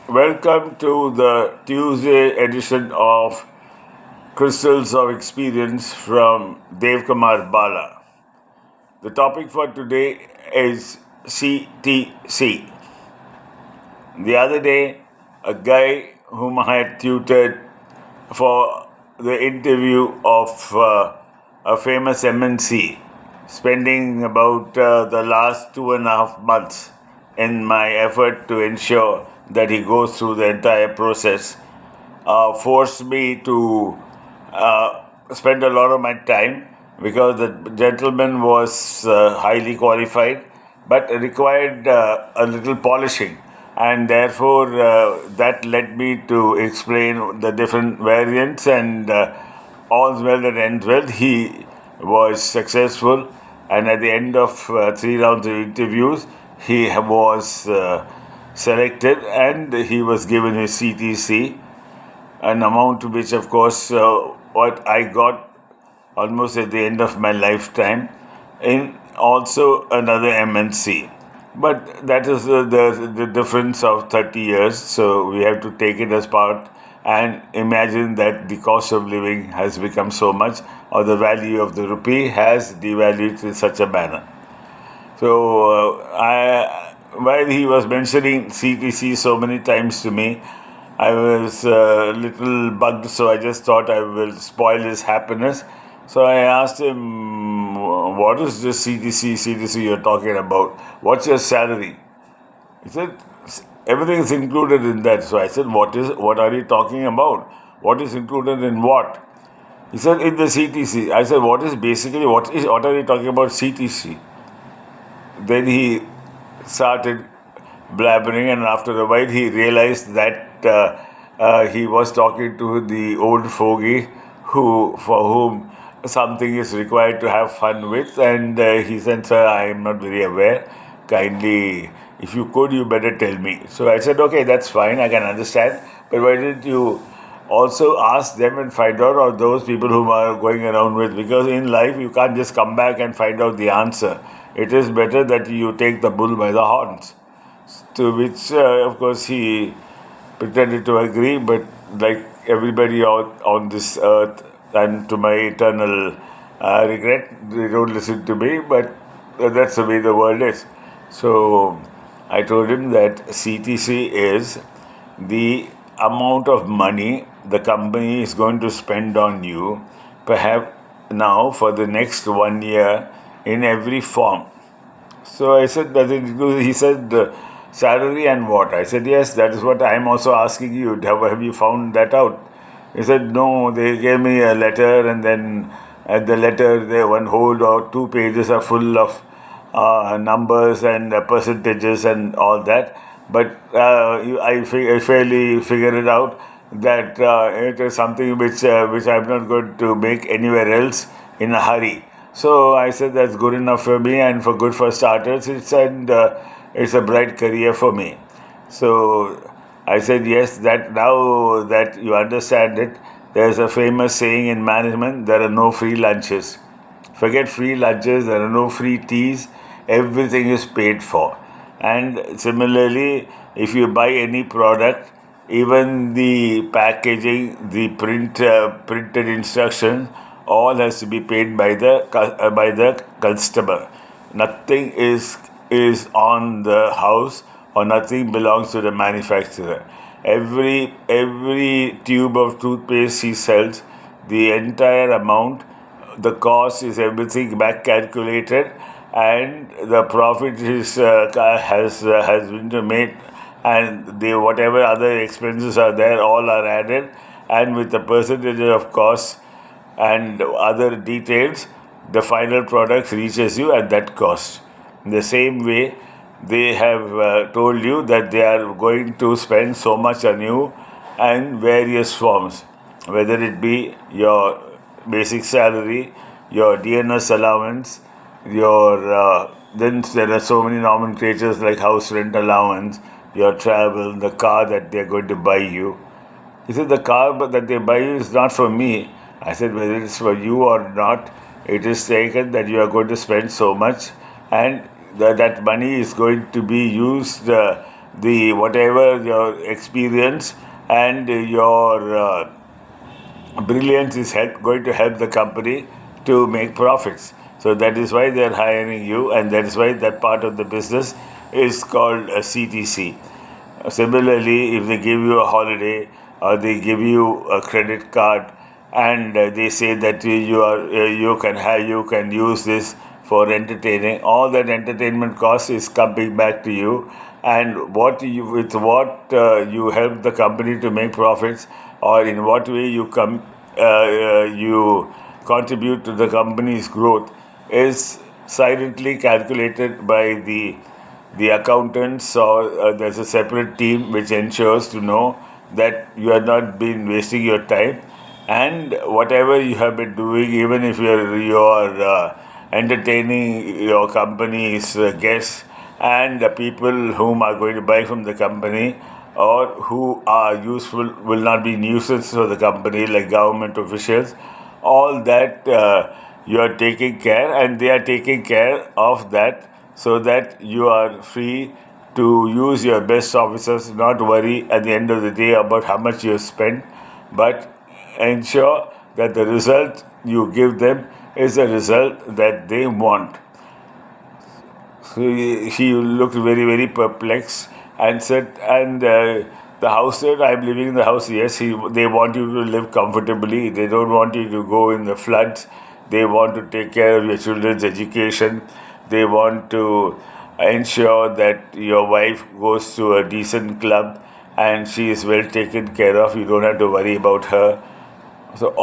Welcome to the Tuesday edition of Crystals of Experience from Kumar Bala. The topic for today is CTC. The other day, a guy whom I had tutored for the interview of a famous MNC, spending about the last 2.5 months in my effort to ensure that he goes through the entire process, forced me to spend a lot of my time because the gentleman was highly qualified but required a little polishing. And therefore, that led me to explain the different variants, and all's well that ends well. He was successful, and at the end of 3 rounds of interviews, he was selected and he was given his CTC, an amount which, of course, what I got almost at the end of my lifetime in also another MNC. But that is the difference of 30 years, so we have to take it as part and imagine that the cost of living has become so much, or the value of the rupee has devalued in such a manner. So, while he was mentioning CTC so many times to me, I was a little bugged, so I just thought I will spoil his happiness. So I asked him, "What is this CTC you're talking about? What's your salary?" He said, "Everything is included in that." So I said, What are you talking about? What is included in what?" He said, "In the CTC." I said, What are you talking about CTC?" Then he started blabbering, and after a while, he realized that he was talking to the old fogey for whom something is required to have fun with. And he said, "Sir, I am not very aware. Kindly, if you could, you better tell me." So I said, "Okay, that's fine. I can understand. But why didn't you also ask them and find out, or those people whom are going around with? Because in life, you can't just come back and find out the answer. It is better that you take the bull by the horns." To which, of course, he pretended to agree, but like everybody on this earth, and to my eternal regret, they don't listen to me, but that's the way the world is. So I told him that CTC is the amount of money the company is going to spend on you, perhaps now for the next 1 year, in every form. So I said, "Does it include?" He said, "Salary and what?" I said, "Yes, that is what I am also asking you. Have you found that out?" He said, "No, they gave me a letter, and then at the letter, one whole or 2 pages are full of numbers and percentages and all that. But I fairly figured it out that it is something which I'm not going to make anywhere else in a hurry." So I said, "That's good enough for me, and good for starters. It's a bright career for me." So I said, "Yes, that now that you understand it, there's a famous saying in management: there are no free lunches. Forget free lunches, there are no free teas, everything is paid for." And similarly, if you buy any product, even the packaging, the printed instructions, all has to be paid by the customer. Nothing is on the house, or nothing belongs to the manufacturer. Every tube of toothpaste he sells, the entire amount, the cost is everything back calculated, and the profit has been made, and the whatever other expenses are there, all are added, and with the percentage of cost and other details, the final product reaches you at that cost. In the same way, they have told you that they are going to spend so much on you in various forms, whether it be your basic salary, your DNS allowance, your then there are so many nomenclatures like house rent allowance, your travel, the car that they are going to buy you. He said, "The car that they buy you is not for me." I said, "Whether it's for you or not, it is taken that you are going to spend so much, and that money is going to be used. the whatever your experience and your brilliance is going to help the company to make profits. So that is why they are hiring you, and that is why that part of the business is called a CTC. Similarly, if they give you a holiday or they give you a credit card and they say that you can use this for entertaining, all that entertainment cost is coming back to you, and what you help the company to make profits, or in what way you contribute to the company's growth, is silently calculated by the accountants, or there's a separate team which ensures to know that you have not been wasting your time, and whatever you have been doing, even if you're entertaining your company's guests and the people whom are going to buy from the company, or who are useful, will not be nuisance for the company, like government officials, all that you are taking care, and they are taking care of that, so that you are free to use your best officers, not worry at the end of the day about how much you spent, but ensure that the result you give them is a result that they want. So he looked very, very perplexed and said, and the house that I'm living in the house, yes, they want you to live comfortably. They don't want you to go in the floods. They want to take care of your children's education. They want to ensure that your wife goes to a decent club and she is well taken care of. You don't have to worry about her. So